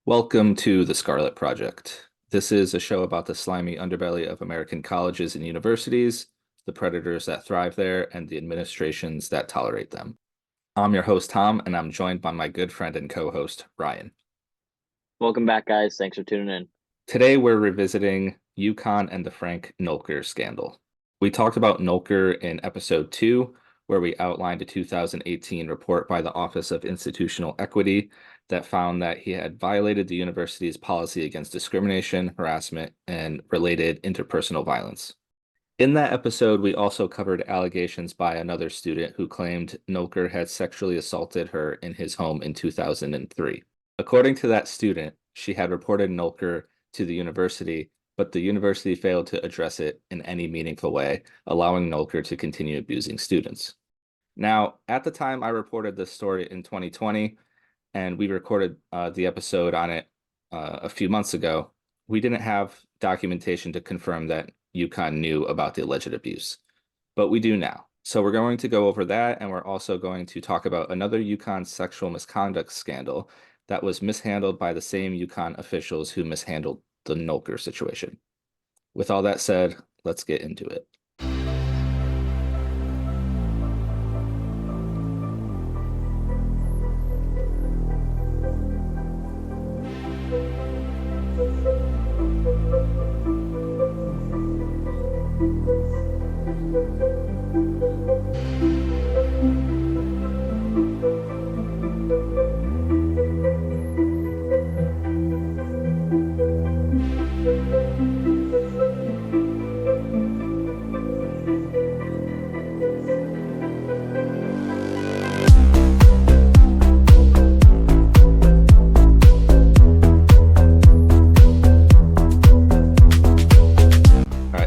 Welcome to The Scarlet Project. This is a show about the slimy underbelly of American colleges and universities, the predators that thrive there, and the administrations that tolerate them. I'm your host, Tom, and I'm joined by my good friend and co-host, Ryan. Welcome back, guys. Thanks for tuning in. Today, we're revisiting UConn and the Frank Noelker scandal. We talked about Noelker in episode 2, where we outlined a 2018 report by the Office of Institutional Equity that found that he had violated the university's policy against discrimination, harassment, and related interpersonal violence. In that episode, we also covered allegations by another student who claimed Noelker had sexually assaulted her in his home in 2003. According to that student, she had reported Noelker to the university, but the university failed to address it in any meaningful way, allowing Noelker to continue abusing students. Now, at the time I reported this story in 2020, and we recorded the episode on it a few months ago, we didn't have documentation to confirm that UConn knew about the alleged abuse, but we do now. So we're going to go over that, and we're also going to talk about another UConn sexual misconduct scandal that was mishandled by the same UConn officials who mishandled the Noelker situation. With all that said, let's get into it.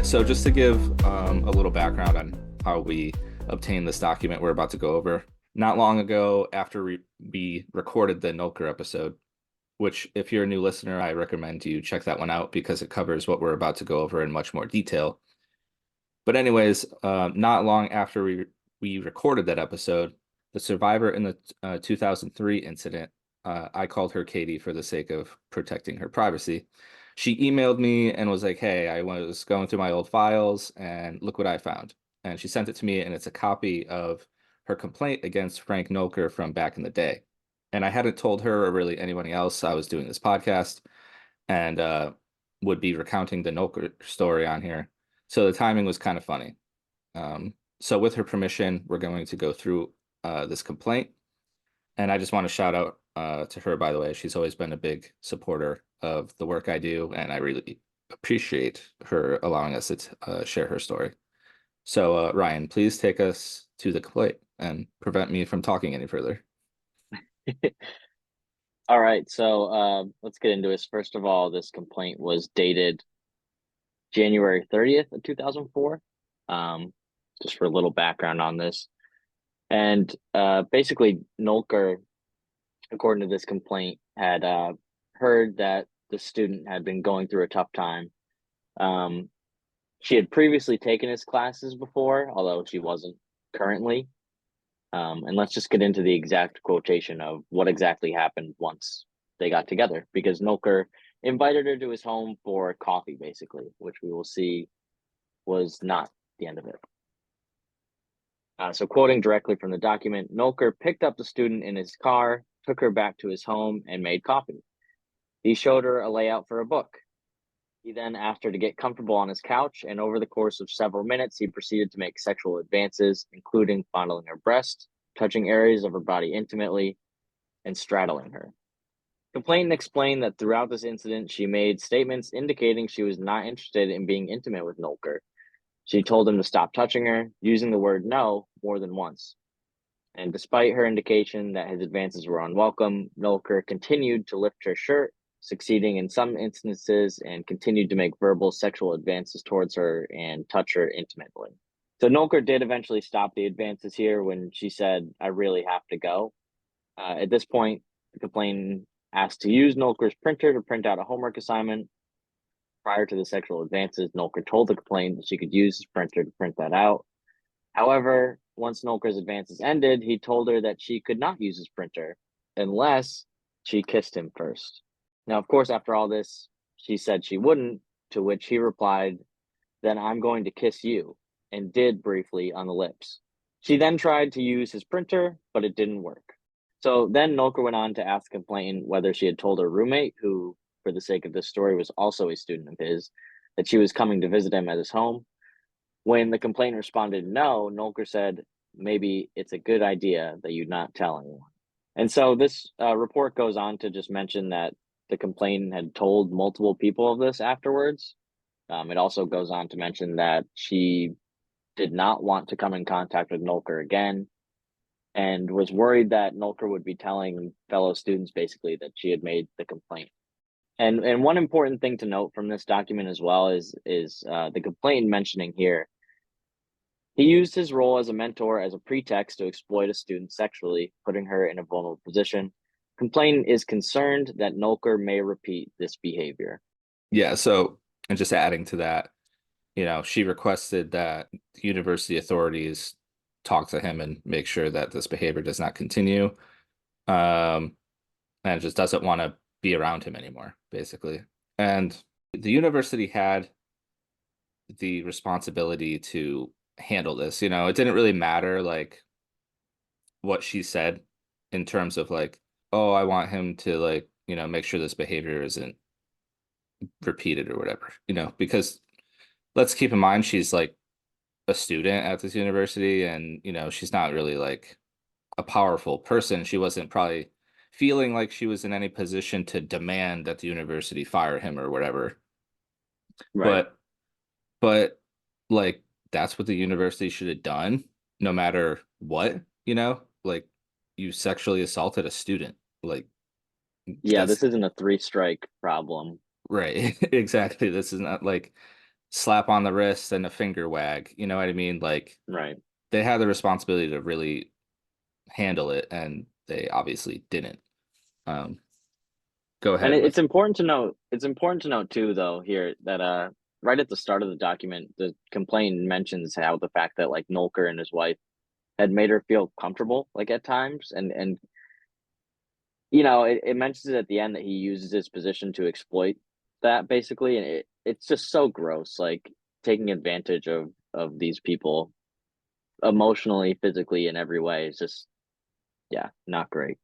So just to give a little background on how we obtained this document we're about to go over, not long ago after we recorded the Noelker episode, which if you're a new listener, I recommend you check that one out because it covers what we're about to go over in much more detail. But anyways, not long after we recorded that episode, the survivor in the 2003 incident, I called her Katie for the sake of protecting her privacy. She emailed me and was like, hey, I was going through my old files and look what I found. And she sent it to me, and it's a copy of her complaint against Frank Noelker from back in the day. And I hadn't told her or really anyone else I was doing this podcast and would be recounting the Noelker story on here. So the timing was kind of funny. So with her permission, we're going to go through this complaint. And I just want to shout out to her, by the way. She's always been a big supporter of the work I do, and I really appreciate her allowing us to share her story. So, Ryan, please take us to the complaint and prevent me from talking any further. All right, so let's get into this. First of all, this complaint was dated January 30th of 2004. Just for a little background on this. And basically, Noelker, according to this complaint, had heard that the student had been going through a tough time. She had previously taken his classes before, although she wasn't currently. And let's just get into the exact quotation of what exactly happened once they got together, because Noelker invited her to his home for coffee, basically, which we will see was not the end of it. So quoting directly from the document, Noelker picked up the student in his car, took her back to his home, and made coffee. He showed her a layout for a book. He then asked her to get comfortable on his couch, and over the course of several minutes, he proceeded to make sexual advances, including fondling her breast, touching areas of her body intimately, and straddling her. Complainant explained that throughout this incident, she made statements indicating she was not interested in being intimate with Noelker. She told him to stop touching her, using the word no more than once. And despite her indication that his advances were unwelcome, Noelker continued to lift her shirt, succeeding in some instances, and continued to make verbal sexual advances towards her and touch her intimately. So Noelker did eventually stop the advances here when she said, "I really have to go." At this point, the complainant asked to use Noelker's printer to print out a homework assignment. Prior to the sexual advances, Noelker told the complainant that she could use his printer to print that out. However, once Noelker's advances ended, he told her that she could not use his printer unless she kissed him first. Now, of course, after all this, she said she wouldn't, to which he replied, "Then I'm going to kiss you," and did briefly on the lips. She then tried to use his printer, but it didn't work. So then Noelker went on to ask the complainant whether she had told her roommate, who, for the sake of this story, was also a student of his, that she was coming to visit him at his home. When the complainant responded no, Noelker said, "Maybe it's a good idea that you not tell anyone." And so this report goes on to just mention that the complainant had told multiple people of this afterwards. It also goes on to mention that she did not want to come in contact with Noelker again and was worried that Noelker would be telling fellow students basically that she had made the complaint. And one important thing to note from this document as well is the complainant mentioning here. He used his role as a mentor as a pretext to exploit a student sexually, putting her in a vulnerable position. Complainant is concerned that Noelker may repeat this behavior. Yeah, so and just adding to that, she requested that the university authorities talk to him and make sure that this behavior does not continue. Um, and just doesn't want to be around him anymore, basically. And the university had the responsibility to handle this. It didn't really matter like what she said in terms of like, oh, I want him to like, make sure this behavior isn't repeated or whatever, because let's keep in mind she's like a student at this university and, she's not really like a powerful person. She wasn't probably feeling like she was in any position to demand that the university fire him or whatever. Right. But but like that's what the university should have done, no matter what, like you sexually assaulted a student. Like Yeah, that's this isn't a three strike problem. right. Exactly. This is not like slap on the wrist and a finger wag. You know what I mean? Like Right. they had the responsibility to really handle it and they obviously didn't. Um, go And ahead with. it's important to note too though here that right at the start of the document, the complaint mentions how the fact that like Noelker and his wife had made her feel comfortable like at times and it mentions at the end that he uses his position to exploit that basically, and it's just so gross, like taking advantage of these people emotionally, physically, in every way. It's just, yeah, not great.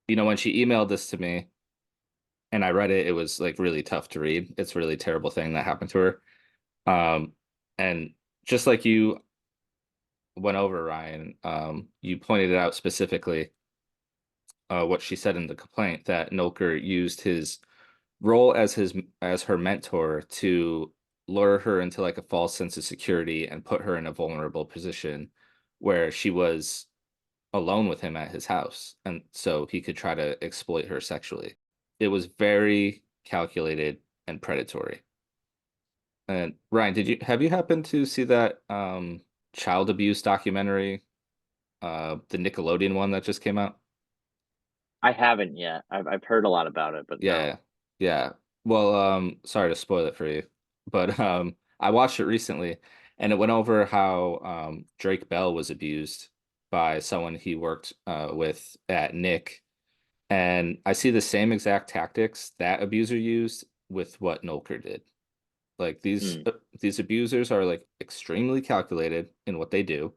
When she emailed this to me and I read it, it was like really tough to read. It's a really terrible thing that happened to her. And just like you went over, Ryan, you pointed it out specifically, what she said in the complaint that Noelker used his role as her mentor to lure her into like a false sense of security and put her in a vulnerable position where she was alone with him at his house, and so he could try to exploit her sexually. It was very calculated and predatory. And Ryan, did you have you happened to see that child abuse documentary, the Nickelodeon one that just came out? I haven't yet. I've heard a lot about it, but no. Yeah, yeah. Well, sorry to spoil it for you, but I watched it recently, and it went over how Drake Bell was abused by someone he worked with at Nick, and I see the same exact tactics that abuser used with what Noelker did. Like Mm, these abusers are like extremely calculated in what they do.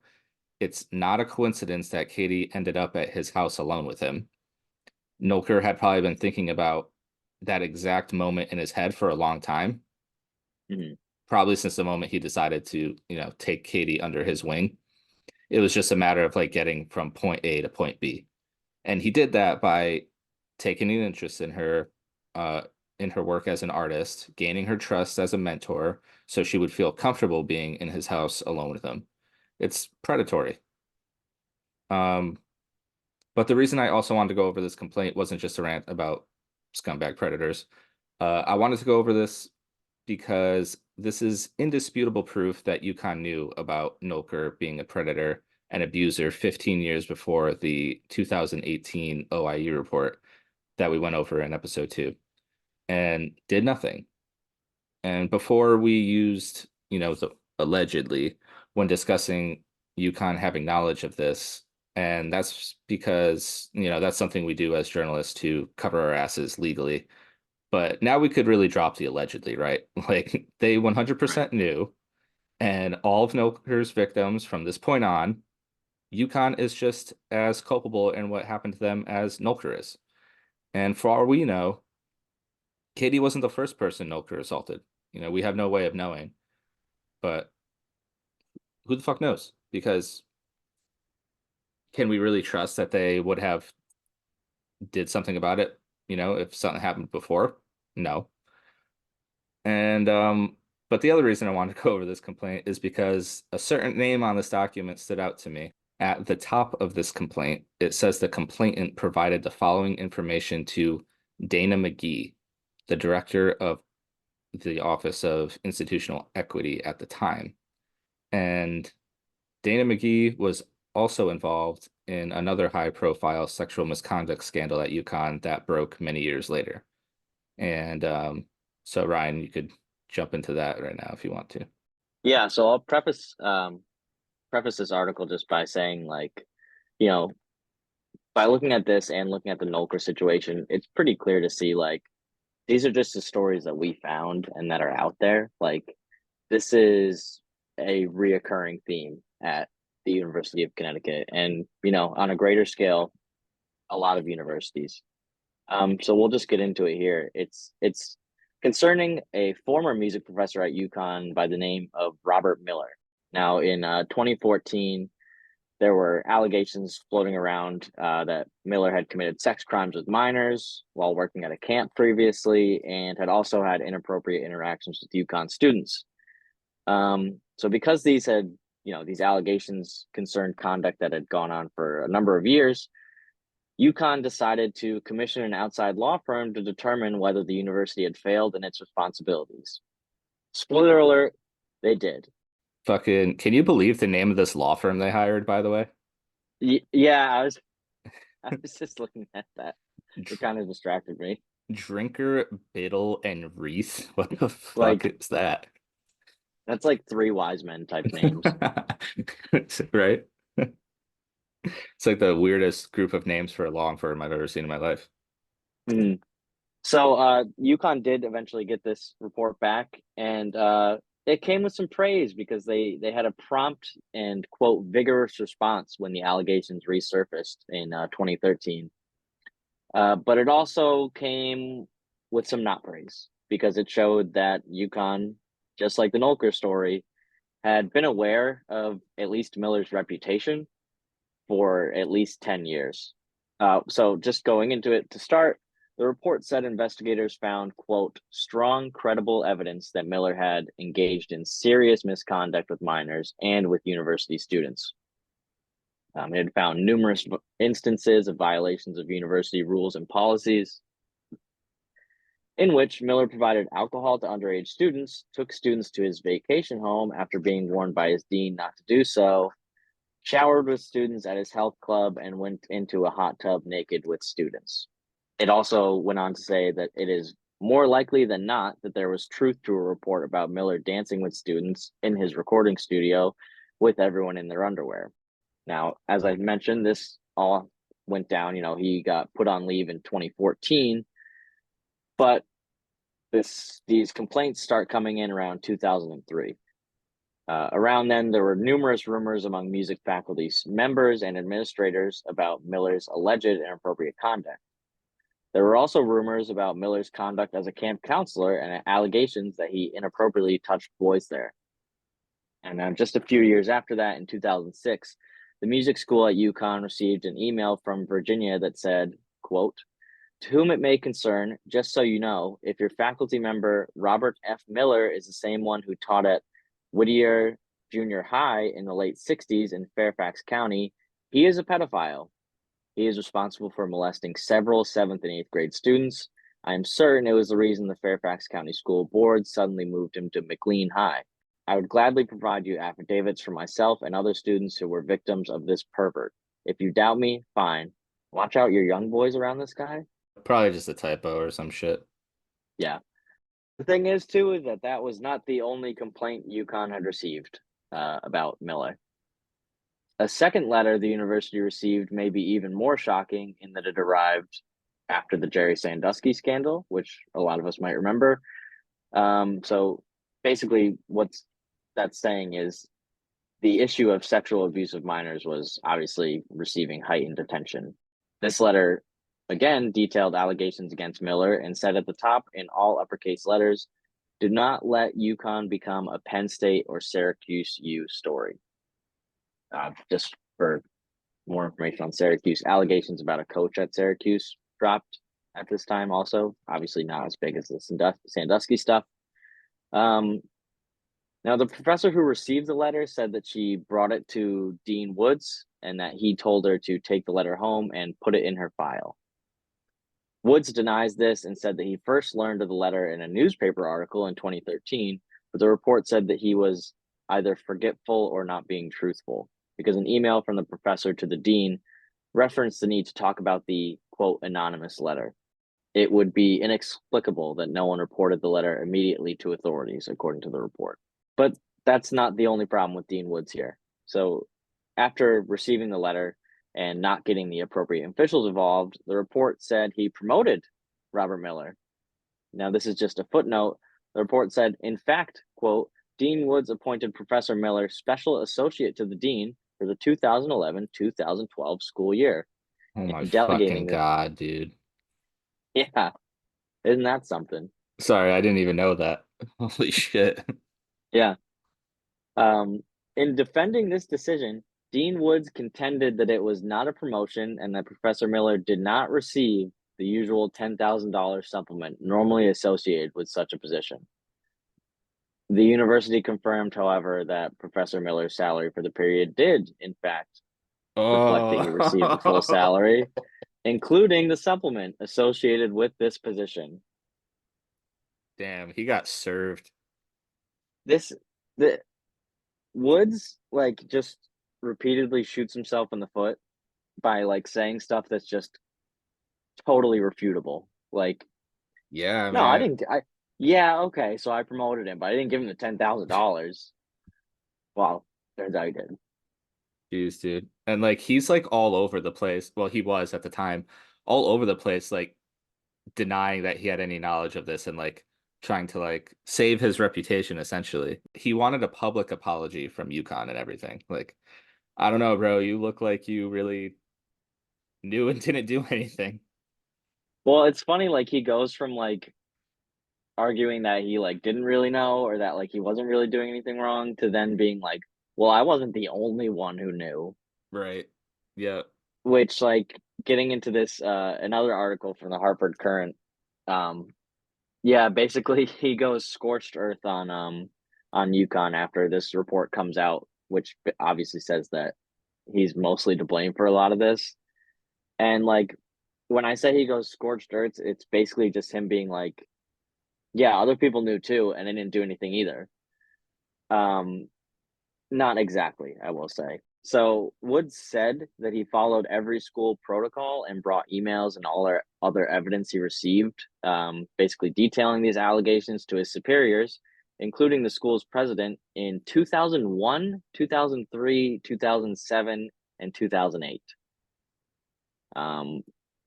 It's not a coincidence that Katie ended up at his house alone with him. Noelker had probably been thinking about that exact moment in his head for a long time, mm, probably since the moment he decided to, take Katie under his wing. It was just a matter of like getting from point A to point B. And he did that by taking an interest uh, in her work as an artist, gaining her trust as a mentor, so she would feel comfortable being in his house alone with him. It's predatory. Um, but the reason I also wanted to go over this complaint wasn't just a rant about scumbag predators. I wanted to go over this because this is indisputable proof that UConn knew about Noelker being a predator and abuser 15 years before the 2018 OIU report that we went over in episode 2 and did nothing. And before we used, the allegedly when discussing UConn having knowledge of this, and that's because, that's something we do as journalists to cover our asses legally. But now we could really drop the allegedly, right? Like they 100% knew, and all of Noker's victims from this point on, UConn is just as culpable in what happened to them as Noker is. And for all we know, Katie wasn't the first person Noker assaulted. We have no way of knowing, but who the fuck knows? Because can we really trust that they would have did something about it, if something happened before? No. And but the other reason I wanted to go over this complaint is because a certain name on this document stood out to me. At the top of this complaint, it says the complainant provided the following information to Dana McGee, the director of the Office of Institutional Equity at the time. And Dana McGee was also involved in another high-profile sexual misconduct scandal at UConn that broke many years later. And so Ryan, you could jump into that right now if you want to. Yeah, so I'll preface this article just by saying, like, you know, by looking at this and looking at the Noelker situation, it's pretty clear to see, like, these are just the stories that we found and that are out there. Like, this is a reoccurring theme at the University of Connecticut, and on a greater scale, a lot of universities. So we'll just get into it here. It's concerning a former music professor at UConn by the name of Robert Miller. Now, in 2014, there were allegations floating around that Miller had committed sex crimes with minors while working at a camp previously, and had also had inappropriate interactions with UConn students. So because these allegations concerned conduct that had gone on for a number of years, UConn decided to commission an outside law firm to determine whether the university had failed in its responsibilities. Spoiler alert, they did. Fucking, can you believe the name of this law firm they hired, by the way? Yeah, I was just looking at that. It kind of distracted me. Drinker, Biddle, and Reese. What the fuck Like, is that? that's like three wise men type names. Right? It's like the weirdest group of names for a law firm I've ever seen in my life. Mhm. So UConn did eventually get this report back, and it came with some praise because they had a prompt and, quote, vigorous response when the allegations resurfaced in 2013. But it also came with some not praise because it showed that UConn, just like the Noelker story, had been aware of at least Miller's reputation for at least 10 years. So just going into it to start, the report said investigators found, quote, strong, credible evidence that Miller had engaged in serious misconduct with minors and with university students. It had found numerous instances of violations of university rules and policies in which Miller provided alcohol to underage students, took students to his vacation home after being warned by his dean not to do so, showered with students at his health club, and went into a hot tub naked with students. It also went on to say that it is more likely than not that there was truth to a report about Miller dancing with students in his recording studio with everyone in their underwear. Now, as I mentioned, this all went down. He got put on leave in 2014, but these complaints start coming in around 2003. Around then, there were numerous rumors among music faculty members and administrators about Miller's alleged inappropriate conduct. There were also rumors about Miller's conduct as a camp counselor and allegations that he inappropriately touched boys there. And just a few years after that, in 2006, the music school at UConn received an email from Virginia that said, quote, to whom it may concern, just so you know, if your faculty member Robert F. Miller is the same one who taught at Whittier Junior High in the late 60s in Fairfax County, he is a pedophile. He is responsible for molesting several 7th and 8th grade students. I am certain it was the reason the Fairfax County School Board suddenly moved him to McLean High. I would gladly provide you affidavits for myself and other students who were victims of this pervert. If you doubt me, fine. Watch out your young boys around this guy. Probably just a typo or some shit. Yeah. The thing is, too, is that was not the only complaint UConn had received about Miller. A second letter the university received may be even more shocking in that it arrived after the Jerry Sandusky scandal, which a lot of us might remember. So basically, what's that's saying is the issue of sexual abuse of minors was obviously receiving heightened attention. This letter, again, detailed allegations against Miller and said at the top in all uppercase letters, do not let UConn become a Penn State or Syracuse U story. Just for more information on Syracuse, allegations about a coach at Syracuse dropped at this time also. Obviously not as big as the Sandusky stuff. Now, the professor who received the letter said that she brought it to Dean Woods and that he told her to take the letter home and put it in her file. Woods denies this and said that he first learned of the letter in a newspaper article in 2013, but the report said that he was either forgetful or not being truthful because an email from the professor to the dean referenced the need to talk about the, quote, anonymous letter. It would be inexplicable that no one reported the letter immediately to authorities, according to the report. But that's not the only problem with Dean Woods here. So after receiving the letter and not getting the appropriate officials involved, the report said he promoted Robert Miller. Now, this is just a footnote. The report said, in fact, quote, Dean Woods appointed Professor Miller special associate to the dean for the 2011-2012 school year. Oh my Delegating fucking this. God, dude. Yeah, isn't that something? Sorry, I didn't even know that. Holy shit. Yeah. In defending this decision, Dean Woods contended that it was not a promotion and that Professor Miller did not receive the usual $10,000 supplement normally associated with such a position. The university confirmed, however, that Professor Miller's salary for the period did, in fact, reflect that he received the full Oh, salary, including the supplement associated with this position. damn, he got served. This the Woods like just repeatedly shoots himself in the foot by like saying stuff that's just totally refutable. Like, Yeah, I no, I mean, didn't. Yeah, okay, so I promoted him, but I didn't give him the $10,000. Well, turns out he did. geez, dude. And like he's like all over the place. Well, he was at the time all over the place, like denying that he had any knowledge of this and like trying to like save his reputation essentially. He wanted a public apology from UConn and everything. Like, I don't know, bro. You look like you really knew and didn't do anything. Well, it's funny, like he goes from like arguing that he like didn't really know or that like he wasn't really doing anything wrong to then being like, well, I wasn't the only one who knew. Right. Yeah. Which like getting into this another article from the Hartford Current, um, yeah, basically he goes scorched earth on UConn after this report comes out, which obviously says that he's mostly to blame for a lot of this. And like when I say he goes scorched earth, it's basically just him being like, yeah, other people knew too, and they didn't do anything either. Um, Not exactly, I will say. So Woods said that he followed every school protocol and brought emails and all other evidence he received, basically detailing these allegations to his superiors, including the school's president in 2001, 2003, 2007, and 2008. Um,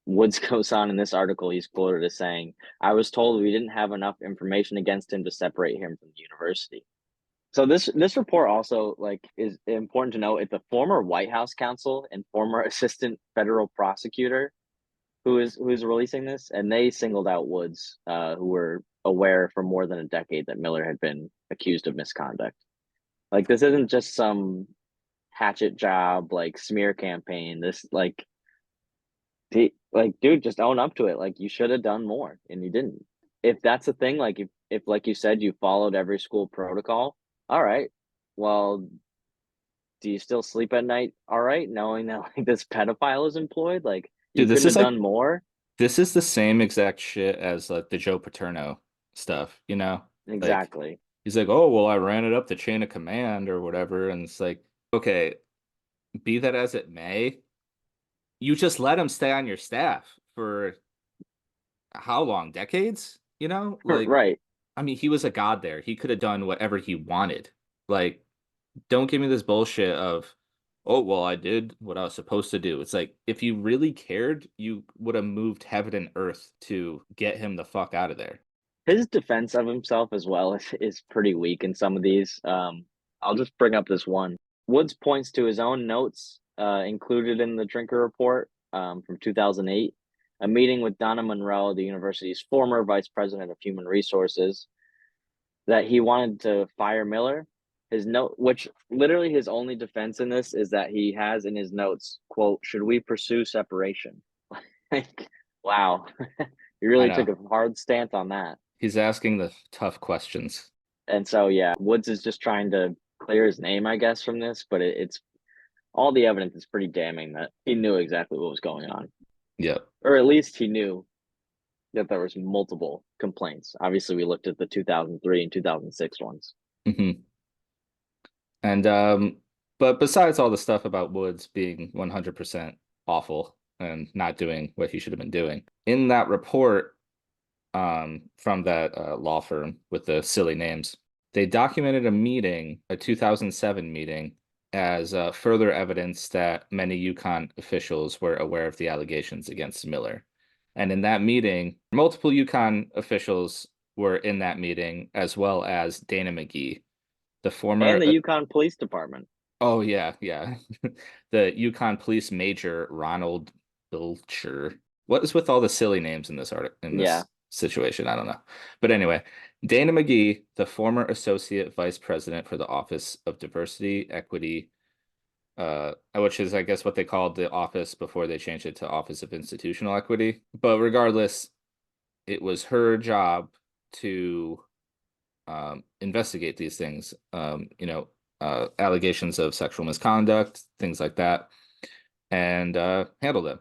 Woods goes on in this article, he's quoted as saying, I was told we didn't have enough information against him to separate him from the university. So this report also like is important to note. It's a former White House counsel and former assistant federal prosecutor who is releasing this, and they singled out Woods, who were aware for more than a decade that Miller had been accused of misconduct. Like this isn't just some hatchet job like smear campaign. This like dude, just own up to it. Like you should have done more and you didn't. If that's the thing, like if like you said, you followed every school protocol, all right. Well, do you still sleep at night? All right, knowing that like this pedophile is employed, like you Dude, this couldn't is have like done more. this is the same exact shit as like the Joe Paterno stuff, you know? Like Exactly. he's like, "Oh, well, I ran it up the chain of command or whatever." And it's like, "Okay, be that as it may, you just let him stay on your staff for how long? Decades? You know? Like, Right. I mean, he was a god there. He could have done whatever he wanted. Like, don't give me this bullshit of, oh, well, I did what I was supposed to do. It's like, if you really cared, you would have moved heaven and earth to get him the fuck out of there. His defense of himself as well is pretty weak in some of these. I'll just bring up this one. Woods points to his own notes included in the Drinker Report from 2008, a meeting with Donna Monroe, the university's former vice president of human resources, that he wanted to fire Miller. His note, which literally his only defense in this is that he has in his notes, quote, "Should we pursue separation?" Like, wow. He I really took know. a hard stance on that. He's asking the tough questions. And so, yeah, Woods is just trying to clear his name, I guess, from this, but it's all the evidence is pretty damning that he knew exactly what was going on, Yep. or at least he knew that there was multiple complaints. Obviously, we looked at the 2003 and 2006 ones. Mm-hmm. And but besides all the stuff about Woods being 100% awful and not doing what he should have been doing, in that report from that law firm with the silly names, they documented a meeting, a 2007 meeting, as further evidence that many UConn officials were aware of the allegations against Miller. And in that meeting, multiple UConn officials were in that meeting, as well as Dana McGee, the And former. the UConn Police Department. Oh yeah, yeah. The UConn police major Ronald Bilcher. What is with all the silly names in this article, in Yeah. this situation? I don't know. But anyway, Dana McGee, the former associate vice president for the Office of Diversity, Equity, which is I guess what they called the office before they changed it to Office of Institutional Equity. But regardless, it was her job to investigate these things. Allegations of sexual misconduct, things like that, and handle them.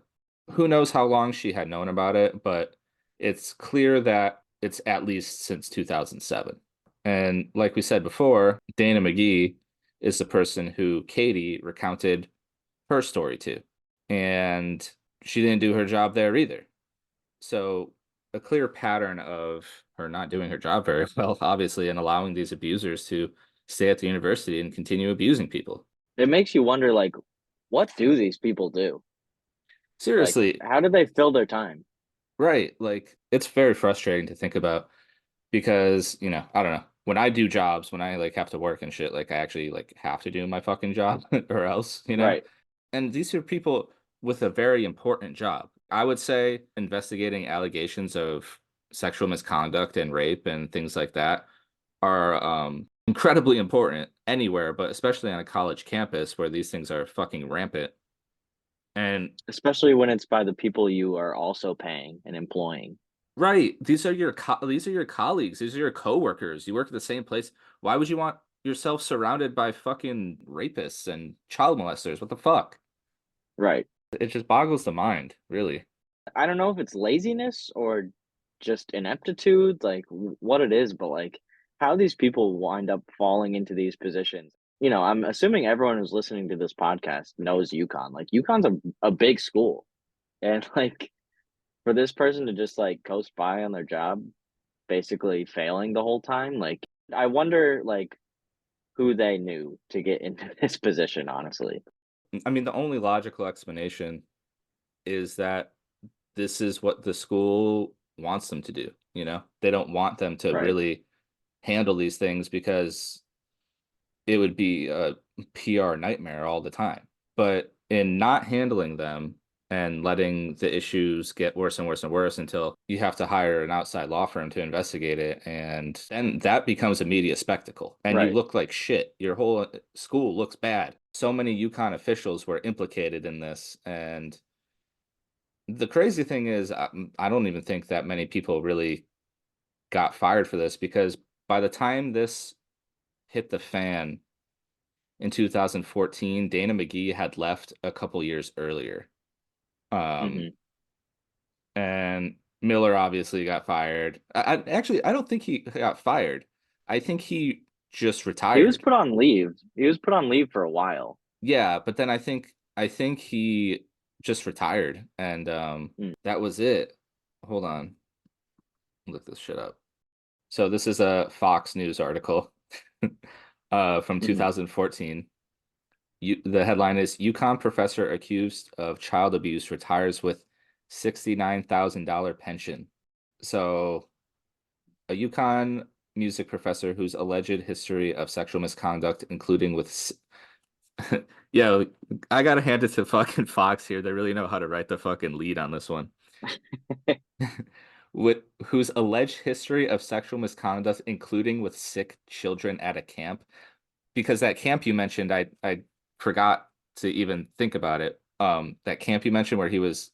Who knows how long she had known about it, but it's clear that it's at least since 2007. And like we said before, Dana McGee is the person who Katie recounted her story to. And she didn't do her job there either. So a clear pattern of her not doing her job very well, obviously, and allowing these abusers to stay at the university and continue abusing people. It makes you wonder, like, what do these people do? Like, Seriously, how do they fill their time? right? Like it's very frustrating to think about because, I don't know. When I do jobs, when I like have to work and shit, like I actually like have to do my fucking job or else. Right. And these are people with a very important job. I would say investigating allegations of sexual misconduct and rape and things like that are incredibly important anywhere, but especially on a college campus where these things are fucking rampant. And Especially when it's by the people you are also paying and employing. right, these are your colleagues, these are your coworkers. You work at the same place. Why would you want yourself surrounded by fucking rapists and child molesters? What the fuck? Right. It just boggles the mind, really. I don't know if it's laziness or just ineptitude, like what it is, but like how these people wind up falling into these positions. I'm assuming everyone who's listening to this podcast knows UConn. Like UConn's a big school. And like for this person to just like coast by on their job, basically failing the whole time, like I wonder like who they knew to get into this position, honestly. I mean, the only logical explanation is that this is what the school wants them to do. They don't want them to Right. really handle these things because it would be a PR nightmare all the time. But in not handling them and letting the issues get worse and worse and worse until you have to hire an outside law firm to investigate it, and then that becomes a media spectacle. And you Right. look like shit. Your whole school looks bad. So many UConn officials were implicated in this, and the crazy thing is, I don't even think that many people really got fired for this because by the time this hit the fan in 2014, Dana McGee had left a couple years earlier. Um, Hmm. and Miller obviously got fired. I don't think he got fired. I think he just He was retired. put on leave. He was put on leave for a while. Yeah, but then I think he just retired and Mm. that was it. Hold on. Look this shit up. So this is a Fox News article from Hmm. 2014. The headline is UConn professor accused of child abuse retires with $69,000 pension. So, a UConn music professor whose alleged history of sexual misconduct, including with yeah, I gotta hand it to fucking Fox here. They really know how to write the fucking lead on this one. With whose alleged history of sexual misconduct, including with sick children at a camp. Because that camp you mentioned, I forgot to even think about it. That camp you mentioned where he was,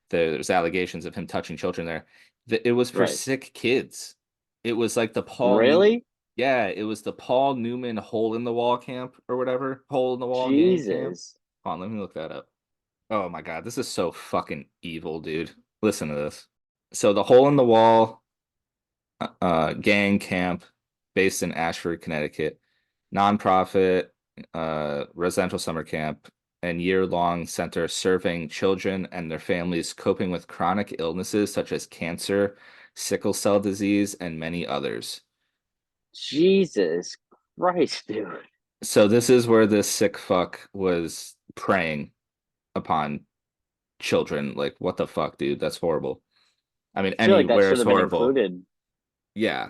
there's allegations of him touching children there. It was for Right. sick kids. It was like the Paul Newman. Really? Yeah, it was the Paul Newman hole in the wall camp or whatever. Hole in the wall gang camp. Jesus. Hold on, let me look that up. Oh my God, this is so fucking evil, dude. Listen to this. So the hole in the wall gang camp based in Ashford, Connecticut, nonprofit residential summer camp and year-long center serving children and their families coping with chronic illnesses such as cancer, sickle cell disease, and many others. Jesus Christ, dude. So this is where this sick fuck was preying upon children. Like, what the fuck, dude? That's horrible. I mean, I feel like that anywhere should is have been horrible. included. Yeah.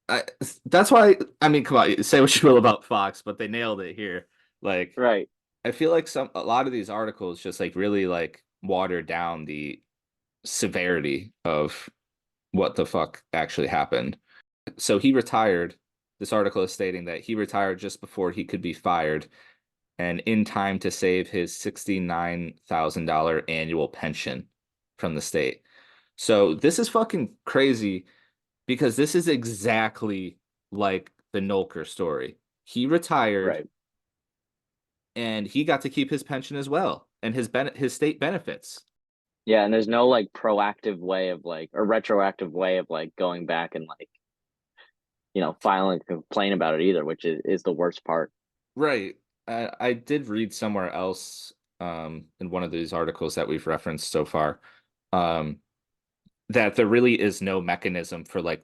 I, that's why, I mean, come on, say what you will about Fox, but they nailed it here. Like, Right. I feel like a lot of these articles just like really like water down the severity of what the fuck actually happened. So he retired. This article is stating that he retired just before he could be fired and in time to save his $69,000 annual pension from the state. So this is fucking crazy because this is exactly like the Noelker story. He retired Right. and he got to keep his pension as well and his state benefits. Yeah, and there's no like proactive way of like or retroactive way of like going back and like, filing a complaint about it either, which is the worst part. Right. I did read somewhere else in one of these articles that we've referenced so far um, that there really is no mechanism for like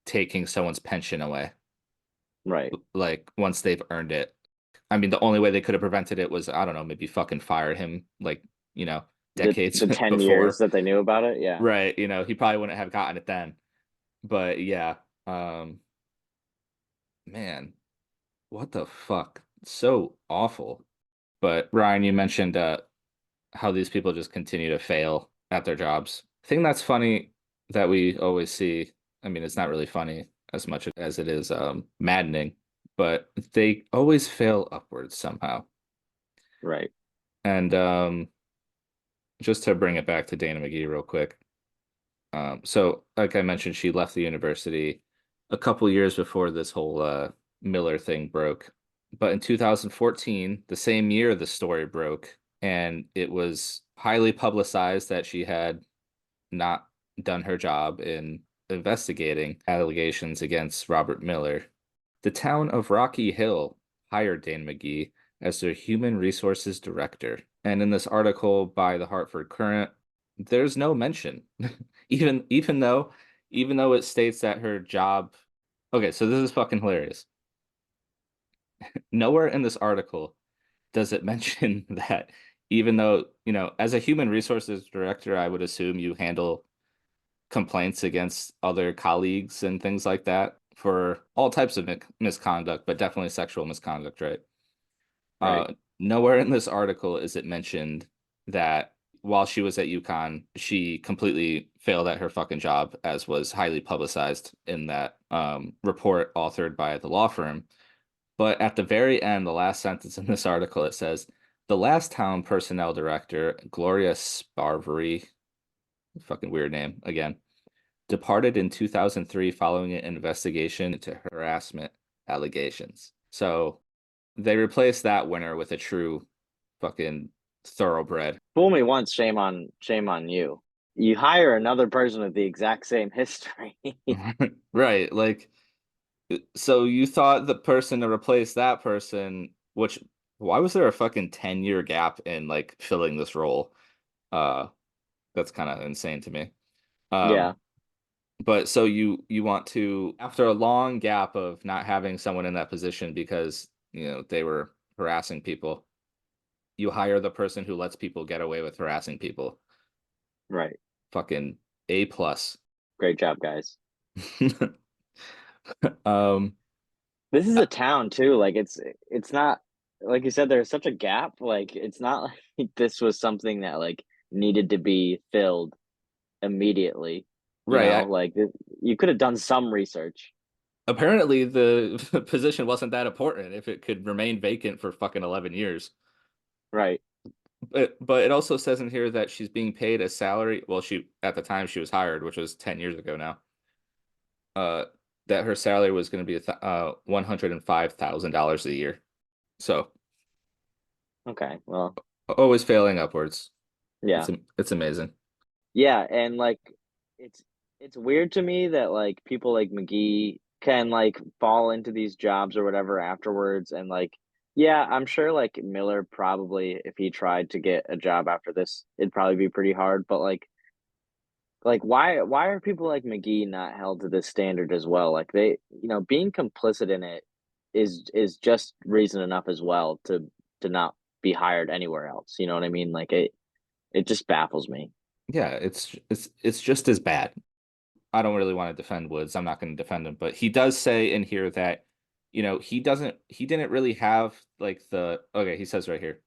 taking someone's pension away, Right. like once they've earned it. I mean, the only way they could have prevented it was, I don't know, maybe fucking fire him like, decades The 10 years before. that they knew about it, yeah. Right. He probably wouldn't have gotten it then. But yeah, man, what the fuck? So awful. But Ryan, you mentioned how these people just continue to fail at their jobs. I think that's funny that we always see. I mean, it's not really funny as much as it is maddening, but they always fail upwards somehow. Right. And just to bring it back to Dana McGee real quick. So like I mentioned, she left the university a couple years before this whole Miller thing broke. But in 2014, the same year the story broke, and it was highly publicized that she had not done her job in investigating allegations against Robert Miller. The town of Rocky Hill hired Dane McGee as their human resources director. And in this article by the Hartford Courant, there's no mention. Even though it states that her job. Okay, so this is fucking hilarious. Nowhere in this article does it mention that even though, as a human resources director, I would assume you handle complaints against other colleagues and things like that for all types of misconduct, but definitely sexual misconduct, right? Right. Nowhere in this article is it mentioned that while she was at UConn, she completely failed at her fucking job, as was highly publicized in that report authored by the law firm. But at the very end, the last sentence in this article, it says, the last town personnel director, Gloria Sparvery, fucking weird name again, departed in 2003 following an investigation into harassment allegations. So they replaced that winner with a true fucking thoroughbred. Fool me once, shame on you. You hire another person with the exact same history. Right. Like, so you thought the person to replace that person, which why was there a fucking 10-year gap in like filling this role? Uh, that's kind of insane to me. Yeah. Um, but so you want to, after a long gap of not having someone in that position because they were harassing people. You hire the person who lets people get away with harassing people. Right. Fucking A plus. Great job, guys. um This is a town too. Like it's not like you said, there's such a gap. Like it's not like this was something that like needed to be filled immediately. right. Like you could have done some research. Apparently the position wasn't that important if it could remain vacant for fucking 11 years. Right. But it also says in here that she's being paid a salary. Well, she at the time she was hired, which was 10 years ago now. Uh, that her salary was going to be $105,000 a year. So Okay. Well, always failing upwards. yeah. It's amazing. Yeah, and like it's it's weird to me that like people like McGee can like fall into these jobs or whatever afterwards and like yeah, I'm sure like Miller probably if he tried to get a job after this, it'd probably be pretty hard, but like why are people like McGee not held to this standard as well? Like they, being complicit in it is just reason enough as well to not be hired anywhere else. You know what I mean? Like it just baffles me. Yeah, it's just as bad. I don't really want to defend Woods. I'm not going to defend him, but he does say in here that, he didn't really have like okay, he says right here,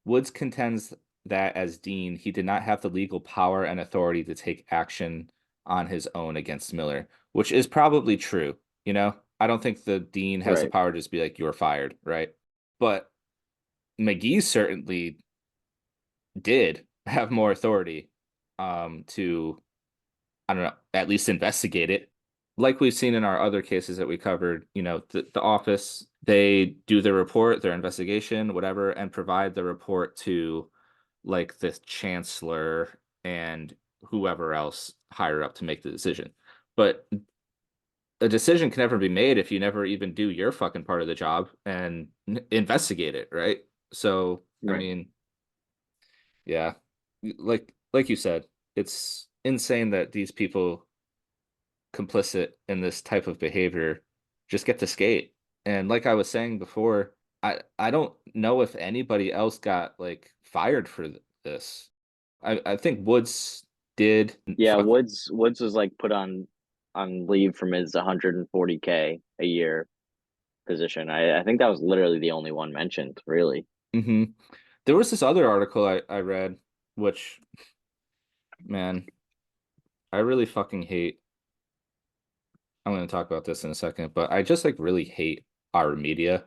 Woods contends that as dean, he did not have the legal power and authority to take action on his own against Miller, which is probably true. I don't think the dean has the Right. power to just be like, you're fired, right? But McGee certainly did have more authority to, I don't know, at least investigate it. Like we've seen in our other cases that we covered, the office, they do their report, their investigation, whatever, and provide the report to like the chancellor and whoever else higher up to make the decision. But a decision can never be made if you never even do your fucking part of the job and investigate it, right? So, I Right. mean, yeah, like you said, it's insane that these people complicit in this type of behavior just get to skate. And like I was saying before, I don't know if anybody else got like fired for this. I think Woods did. Yeah, Fuck. Woods was like put on leave from his 140K a year position. I think that was literally the only one mentioned, really. Hmm. There was this other article I read, which, man, I really fucking hate. I'm going to talk about this in a second, but I just like really hate our media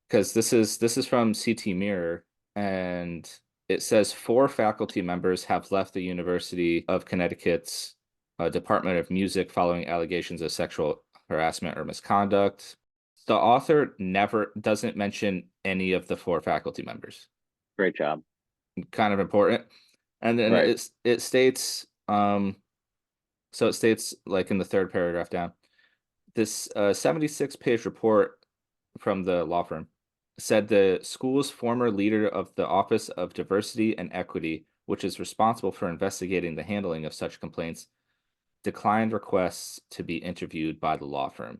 because this is from CT Mirror, and it says four faculty members have left the University of Connecticut's Department of Music following allegations of sexual harassment or misconduct. The author never doesn't mention any of the four faculty members. Great job. Kind of important. And then Right. it states so it states like in the third paragraph down, this 76-page report from the law firm said the school's former leader of the Office of Diversity and Equity, which is responsible for investigating the handling of such complaints, declined requests to be interviewed by the law firm.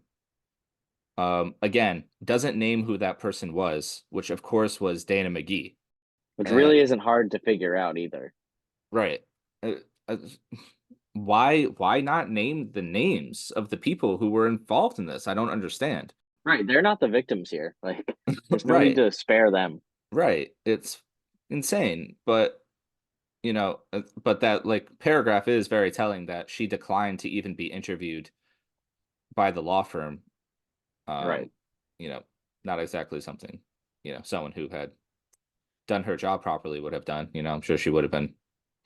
Again, doesn't name who that person was, which of course was Dana McGee. Which Uh, really isn't hard to figure out either. right. Uh, uh, why not name the names of the people who were involved in this? I don't understand. Right. They're not the victims here. Like there's no need Right. to spare them. Right. It's insane, but but that like paragraph is very telling that she declined to even be interviewed by the law firm. Right. Um, you know, Not exactly something, someone who had done her job properly would have done. I'm sure she would have been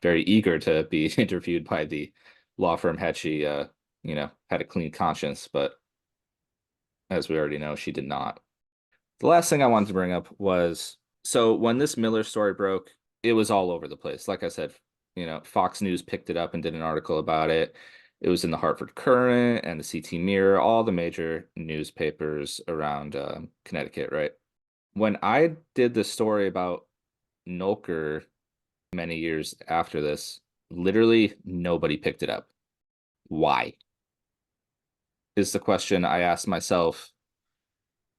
very eager to be interviewed by the law firm had she had a clean conscience, but as we already know, she did not. The last thing I wanted to bring up was, so when this Miller story broke, it was all over the place. Like I said, Fox News picked it up and did an article about it. It was in the Hartford Courant and the CT Mirror, all the major newspapers around Connecticut, right? When I did the story about Noelker many years after this, literally nobody picked it up. Why? Is the question I asked myself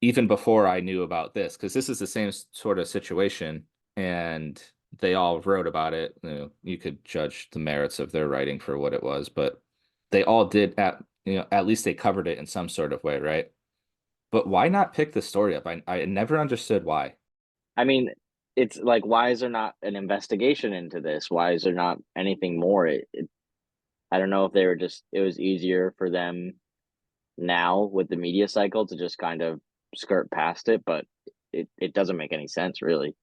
even before I knew about this, because this is the same sort of situation, and they all wrote about it. You could judge the merits of their writing for what it was, but they all did at least they covered it in some sort of way, right? But why not pick the story up? I never understood why. I mean, it's like, why is there not an investigation into this? Why is there not anything more? I don't know if they were just, it was easier for them now with the media cycle to just kind of skirt past it, but it doesn't make any sense, really.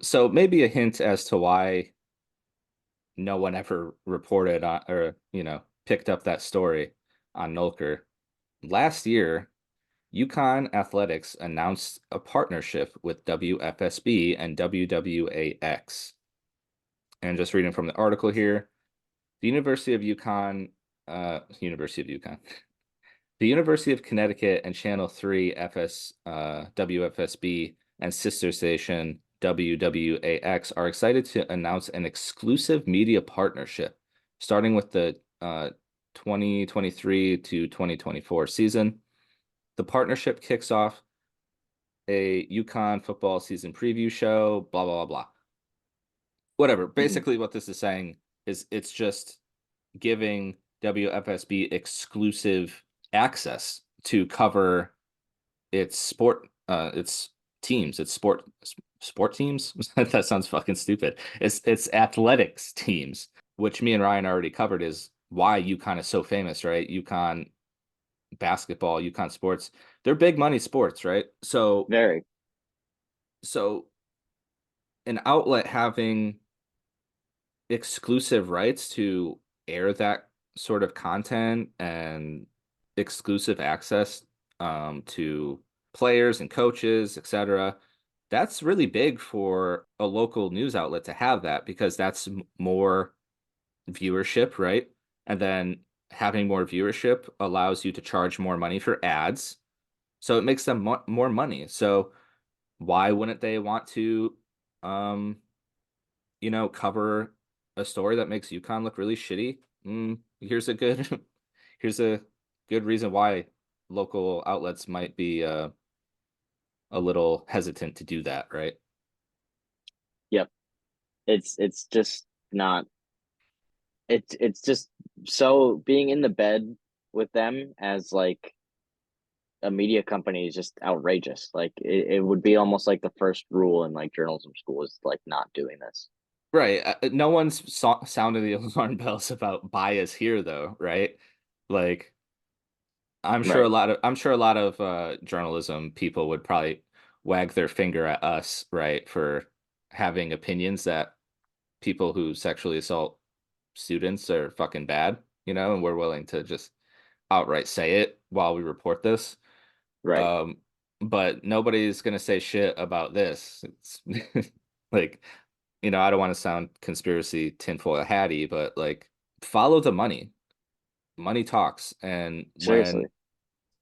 So maybe a hint as to why no one ever reported on, or picked up that story on Noelker. Last year, UConn Athletics announced a partnership with WFSB and WWAX. And just reading from the article here, the University of UConn, University of UConn, the University of Connecticut and Channel 3 WFSB and sister station WWAX are excited to announce an exclusive media partnership starting with the 2023 to 2024 season. The partnership kicks off a UConn football season preview show, blah, blah, blah, blah. Whatever. Basically, what this is saying is it's just giving WFSB exclusive access to cover its teams, its sport teams. That sounds fucking stupid. It's athletics teams, which me and Ryan already covered, is why UConn is so famous, right? UConn basketball, UConn sports, they're big money sports, right? So Very. An outlet having exclusive rights to air that sort of content and exclusive access to players and coaches, etc. That's really big for a local news outlet to have that, because that's more viewership, right? And then having more viewership allows you to charge more money for ads. So it makes them more money. So why wouldn't they want to, cover a story that makes UConn look really shitty? Here's a good, here's a good reason why local outlets might be a little hesitant to do that, right? Yep. It's just not, it's just, so being in the bed with them as like a media company is just outrageous. Like it would be almost like the first rule in like journalism school is like not doing this. Right. No one's sounded the alarm bells about bias here, though, right? Like, Right. I'm sure a lot of journalism people would probably wag their finger at us, right, for having opinions that people who sexually assault students are fucking bad, and we're willing to just outright say it while we report this. Right. Um, but nobody's gonna say shit about this. It's like, I don't want to sound conspiracy tinfoil hatty, but like, follow the money. Money talks. And Seriously. when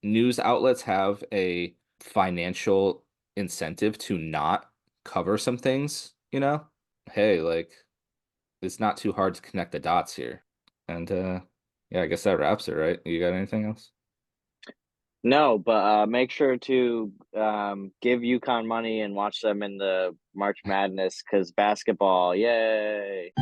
news outlets have a financial incentive to not cover some things, hey, like, it's not too hard to connect the dots here. And yeah, I guess that wraps it, right? You got anything else? No, but make sure to give UConn money and watch them in the March Madness, because basketball, yay!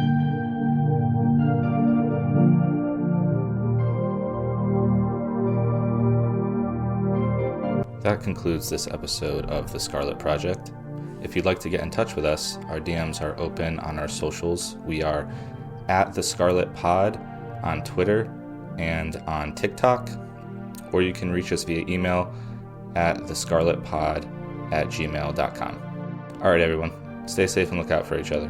That concludes this episode of The Scarlet Project. If you'd like to get in touch with us, our DMs are open on our socials. We are at The Scarlet Pod on Twitter and on TikTok, or you can reach us via email at thescarletpod@gmail.com. All right, everyone, stay safe and look out for each other.